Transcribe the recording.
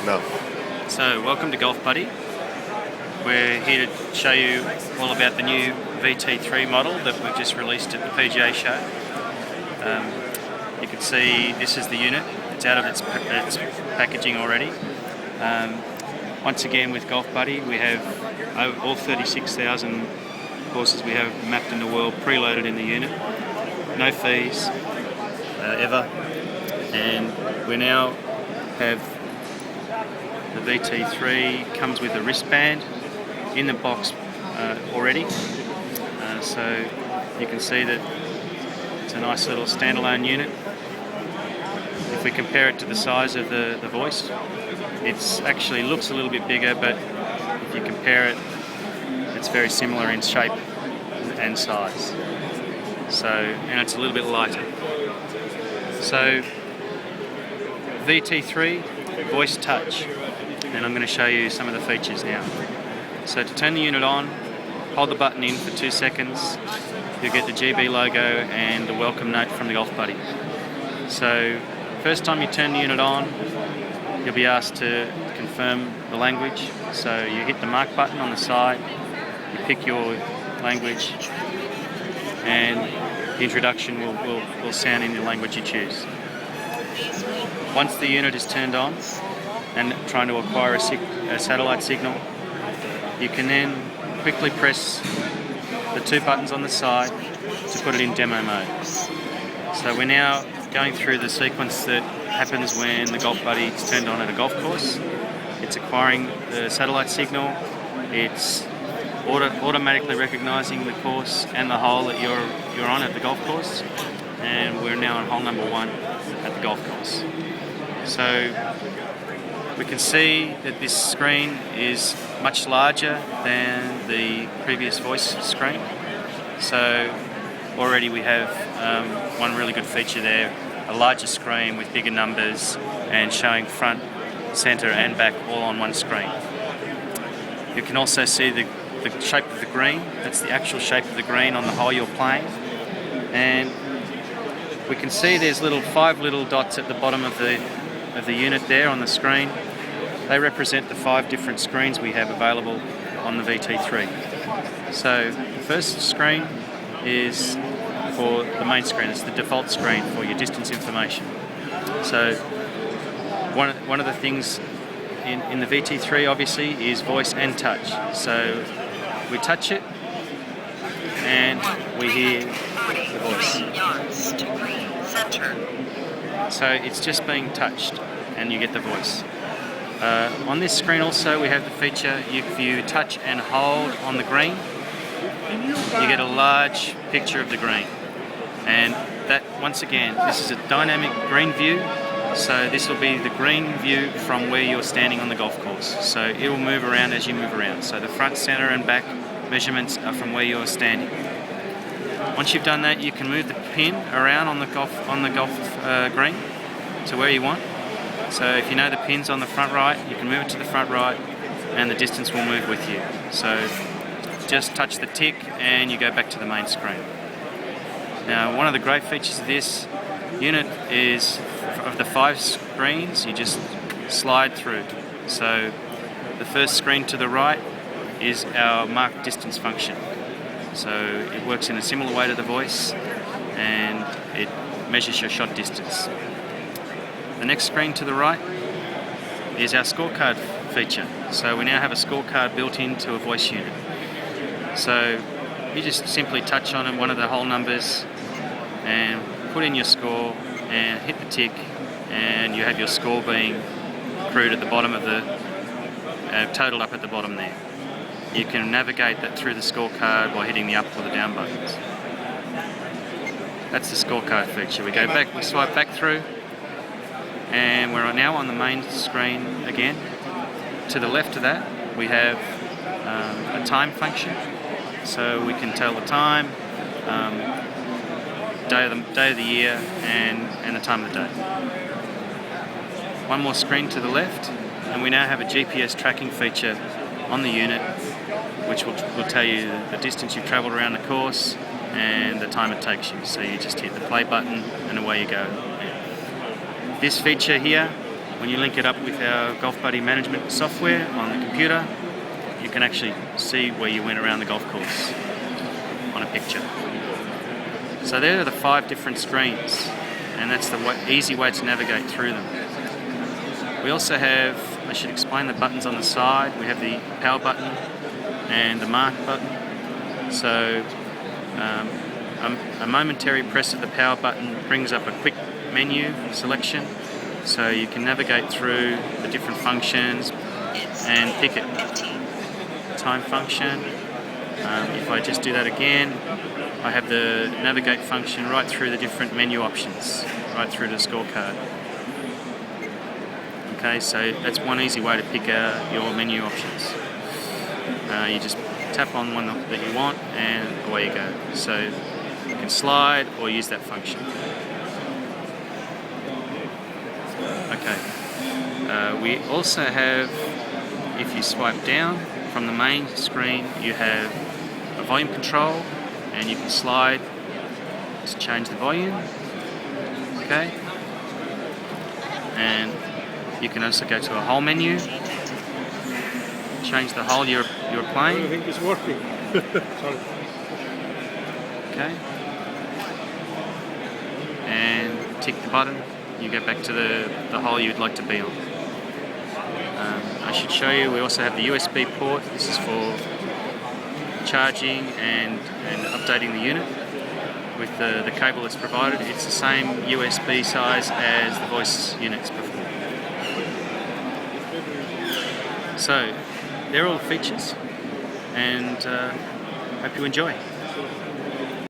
No. So, welcome to GolfBuddy. We're here to show you all about the new VT3 model that we've just released at the PGA show. You can see this is the unit. It's out of its packaging already. Once again with GolfBuddy, we have all 36,000 courses we have mapped in the world preloaded in the unit. No fees ever. And we now have the VT3 comes with a wristband in the box already. So you can see that it's a nice little standalone unit. If we compare it to the size of the voice, it actually looks a little bit bigger, but if you compare it, it's very similar in shape and size. And it's a little bit lighter. So VT3 voice touch, and I'm going to show you some of the features now. So to turn the unit on, hold the button in for 2 seconds. You'll get the GB logo and the welcome note from the GolfBuddy. So first time you turn the unit on, you'll be asked to confirm the language. So you hit the mark button on the side, you pick your language, and the introduction will sound in the language you choose. Once the unit is turned on and trying to acquire a satellite signal, you can then quickly press the 2 buttons on the side to put it in demo mode. So we're now going through the sequence that happens when the GolfBuddy is turned on at a golf course. It's acquiring the satellite signal, it's automatically recognising the course and the hole that you're on at the golf course, and we're now on hole number 1 at the golf course. So we can see that this screen is much larger than the previous voice screen. So already we have one really good feature there, a larger screen with bigger numbers and showing front, centre and back all on one screen. You can also see the shape of the green. That's the actual shape of the green on the hole you're playing. And we can see there's 5 little dots at the bottom of the unit there on the screen. They represent the 5 different screens we have available on the VT3. So the first screen is for the main screen. It's the default screen for your distance information. So one of the things in the VT3 obviously is voice and touch. So we touch it and we hear the voice. So it's just being touched and you get the voice. On this screen also we have the feature, if you touch and hold on the green, you get a large picture of the green. And that, once again, this is a dynamic green view, so this will be the green view from where you're standing on the golf course. So it will move around as you move around. So the front, centre and back measurements are from where you're standing. Once you've done that, you can move the pin around on the golf green to where you want. So if you know the pin's on the front right, you can move it to the front right and the distance will move with you. So just touch the tick and you go back to the main screen. Now, one of the great features of this unit is, of the 5 screens, you just slide through. So the first screen to the right is our mark distance function. So it works in a similar way to the voice and it measures your shot distance. The next screen to the right is our scorecard feature. So we now have a scorecard built into a voice unit. So you just simply touch on one of the hole numbers and put in your score and hit the tick, and you have your score being accrued at the bottom of the totaled up at the bottom there. You can navigate that through the scorecard by hitting the up or the down buttons. That's the scorecard feature. We go back, we swipe back through, and we're now on the main screen again. To the left of that, we have a time function, so we can tell the time, day of the year, and the time of the day. One more screen to the left, and we now have a GPS tracking feature on the unit, which will tell you the distance you've travelled around the course and the time it takes you. So you just hit the play button and away you go. This feature here When you link it up with our GolfBuddy management software on the computer, you can actually see where you went around the golf course on a picture. So there are the 5 different screens, and that's the easy way to navigate through them. We also have, I should explain the buttons on the side. We have the power button and the mark button. So a momentary press of the power button brings up a quick menu selection, so you can navigate through the different functions and pick it. Time function. If I just do that again, I have the navigate function right through the different menu options, right through the scorecard. Okay, so that's one easy way to pick your menu options. You just tap on one that you want and away you go. So you can slide or use that function. Okay, we also have, if you swipe down from the main screen, you have a volume control, and you can slide to change the volume. Okay, and you can also go to a whole menu, change the hole you're playing. I think it's working. Sorry. Okay, and tick the button. You go back to the hole you'd like to be on. I should show you, we also have the USB port. This is for charging and updating the unit with the cable that's provided. It's the same USB size as the voice units before. So, they're all the features, and hope you enjoy.